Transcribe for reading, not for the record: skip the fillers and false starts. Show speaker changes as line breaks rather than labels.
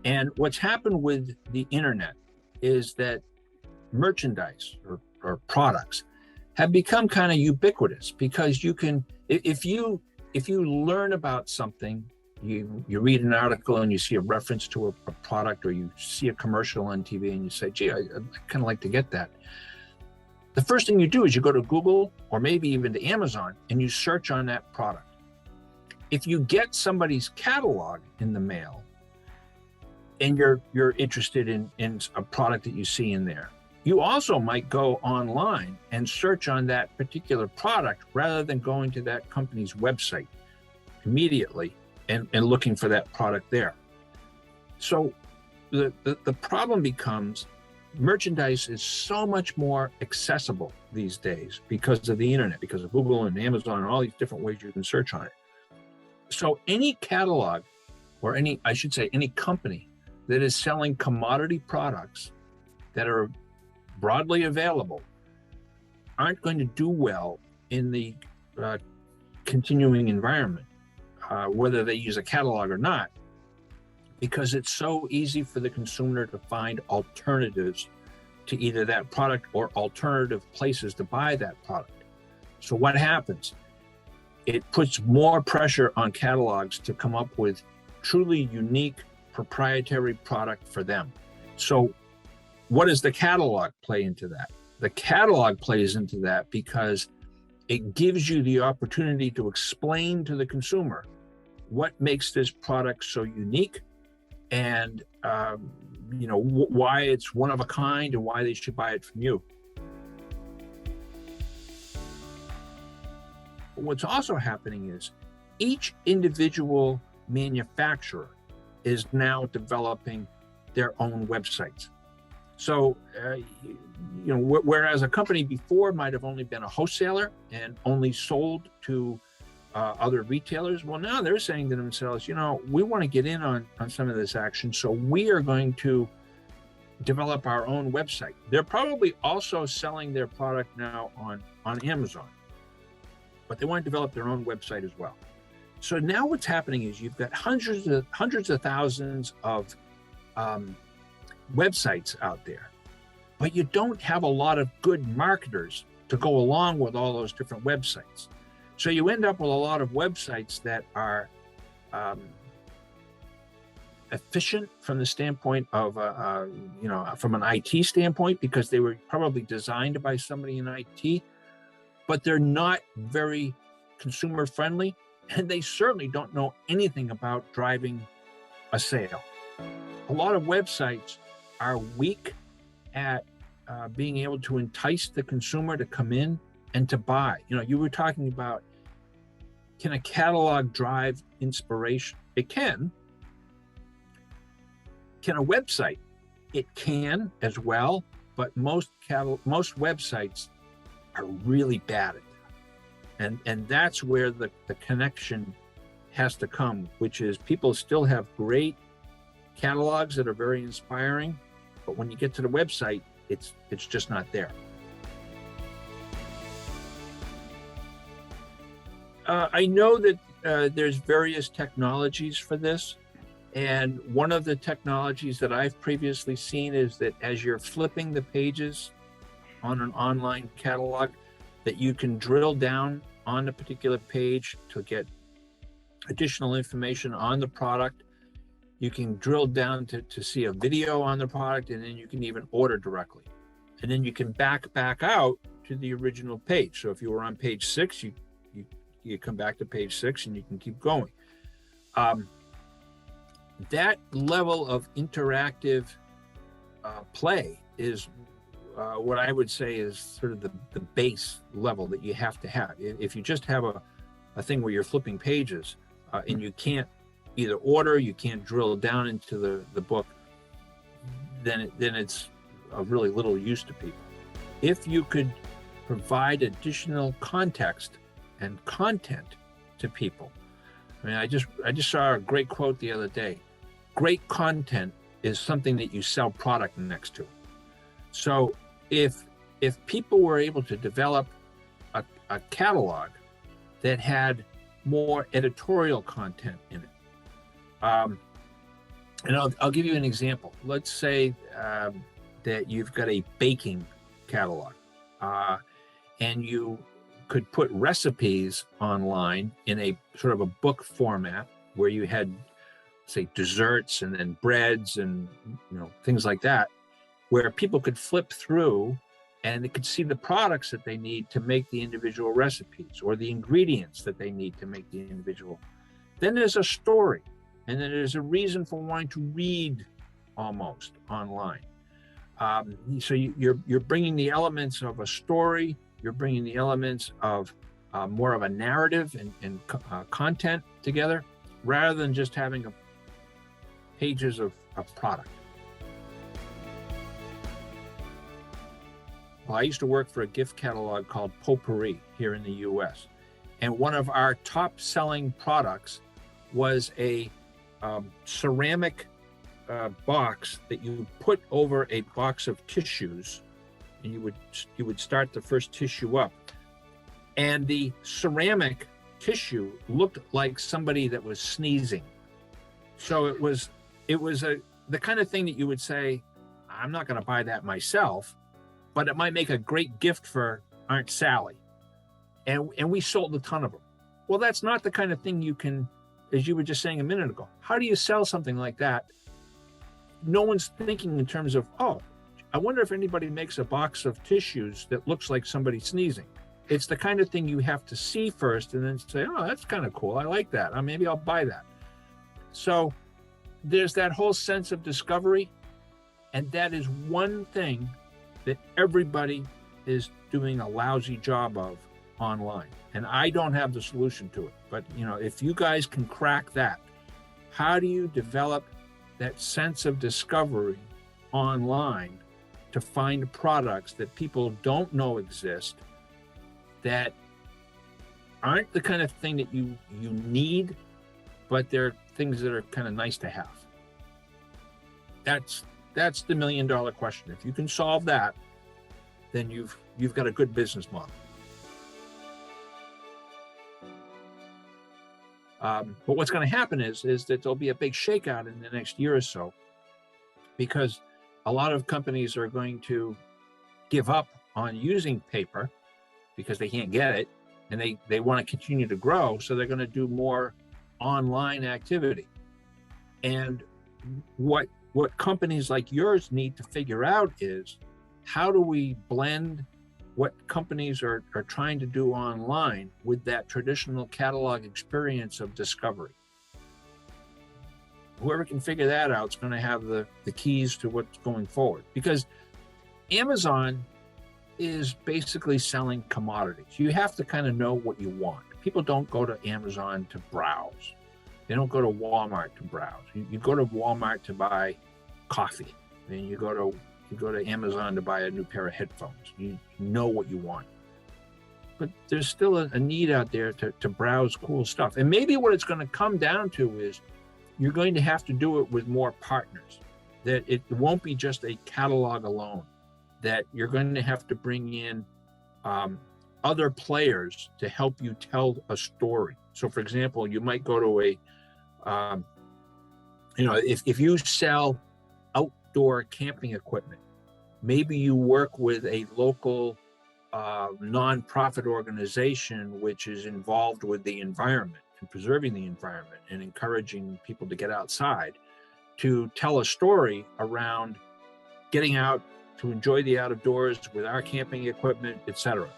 And what's happened with the internet is that merchandise or products have become kind of ubiquitous, because you can, if you learn about something, you read an article and you see a reference to a product, or you see a commercial on TV and you say, gee, I'd kind of like to get that. The first thing you do is you go to Google, or maybe even to Amazon, and you search on that product. If you get somebody's catalog in the mail and you're interested in a product that you see in there, you also might go online and search on that particular product rather than going to that company's website immediately and looking for that product there. So the problem becomes, merchandise is so much more accessible these days because of the internet, because of Google and Amazon and all these different ways you can search on it. So any catalog, or any company that is selling commodity products that are broadly available aren't going to do well in the continuing environment, whether they use a catalog or not, because it's so easy for the consumer to find alternatives to either that product or alternative places to buy that product. So what happens? It puts more pressure on catalogs to come up with truly unique proprietary product for them. So what does the catalog play into that? The catalog plays into that because it gives you the opportunity to explain to the consumer what makes this product so unique, and why it's one of a kind and why they should buy it from you. What's also happening is each individual manufacturer is now developing their own websites. So, whereas a company before might have only been a wholesaler and only sold to other retailers, well, now they're saying to themselves, we want to get in on some of this action, so we are going to develop our own website. They're probably also selling their product now on Amazon, but they want to develop their own website as well. So now what's happening is you've got hundreds of thousands of websites out there, but you don't have a lot of good marketers to go along with all those different websites. So you end up with a lot of websites that are efficient from the standpoint of, from an IT standpoint, because they were probably designed by somebody in IT, but they're not very consumer friendly, and they certainly don't know anything about driving a sale. A lot of websites are weak at being able to entice the consumer to come in and to buy. You were talking about, can a catalog drive inspiration? It can. Can a website? It can as well, but most websites are really bad at that. And that's where the connection has to come, which is people still have great catalogs that are very inspiring, but when you get to the website, it's just not there. I know that there's various technologies for this. And one of the technologies that I've previously seen is that as you're flipping the pages on an online catalog, that you can drill down on a particular page to get additional information on the product. You can drill down to see a video on the product, and then you can even order directly. And then you can back out to the original page. So if you were on page 6, you come back to page 6 and you can keep going. That level of interactive play is what I would say is sort of the base level that you have to have. If you just have a thing where you're flipping pages and you can't either order, you can't drill down into the book, then it's of really little use to people. If you could provide additional context and content to people. I mean, I just saw a great quote the other day. Great content is something that you sell product next to. So if people were able to develop a catalog that had more editorial content in it, And I'll give you an example. Let's say that you've got a baking catalog, uh, and you could put recipes online in a sort of a book format where you had, say, desserts and then breads and things like that, where people could flip through and they could see the products that they need to make the individual recipes or the ingredients that they need to make the individual. Then there's a story, and then there's a reason for wanting to read almost online. So you're bringing the elements of a story, you're bringing the elements of more of a narrative and content together, rather than just having pages of product. Well, I used to work for a gift catalog called Potpourri here in the US. And one of our top selling products was a ceramic box that you put over a box of tissues, and you would start the first tissue up. And the ceramic tissue looked like somebody that was sneezing. So it was the kind of thing that you would say, I'm not going to buy that myself, but it might make a great gift for Aunt Sally. And we sold a ton of them. Well, that's not the kind of thing you can, as you were just saying a minute ago, how do you sell something like that? No one's thinking in terms of, oh, I wonder if anybody makes a box of tissues that looks like somebody sneezing. It's the kind of thing you have to see first and then say, oh, that's kind of cool. I like that. Maybe I'll buy that. So there's that whole sense of discovery. And that is one thing that everybody is doing a lousy job of online. And I don't have the solution to it. But, if you guys can crack that, how do you develop that sense of discovery online to find products that people don't know exist, that aren't the kind of thing that you need, but they're things that are kind of nice to have? That's the $1 million question. If you can solve that, then you've got a good business model. But what's going to happen is that there'll be a big shakeout in the next year or so, because a lot of companies are going to give up on using paper because they can't get it, and they want to continue to grow. So they're going to do more online activity. And what companies like yours need to figure out is, how do we blend what companies are trying to do online with that traditional catalog experience of discovery? Whoever can figure that out is going to have the keys to what's going forward, because Amazon is basically selling commodities. You have to kind of know what you want. People don't go to Amazon to browse. They don't go to Walmart to browse. You go to Walmart to buy coffee, and you go to Amazon to buy a new pair of headphones. You know what you want. But there's still a need out there to browse cool stuff. And maybe what it's going to come down to is you're going to have to do it with more partners, that it won't be just a catalog alone, that you're going to have to bring in other players to help you tell a story. So, for example, you might go to if you sell outdoor camping equipment, maybe you work with a local nonprofit organization which is involved with the environment and preserving the environment and encouraging people to get outside, to tell a story around getting out to enjoy the outdoors with our camping equipment, etc.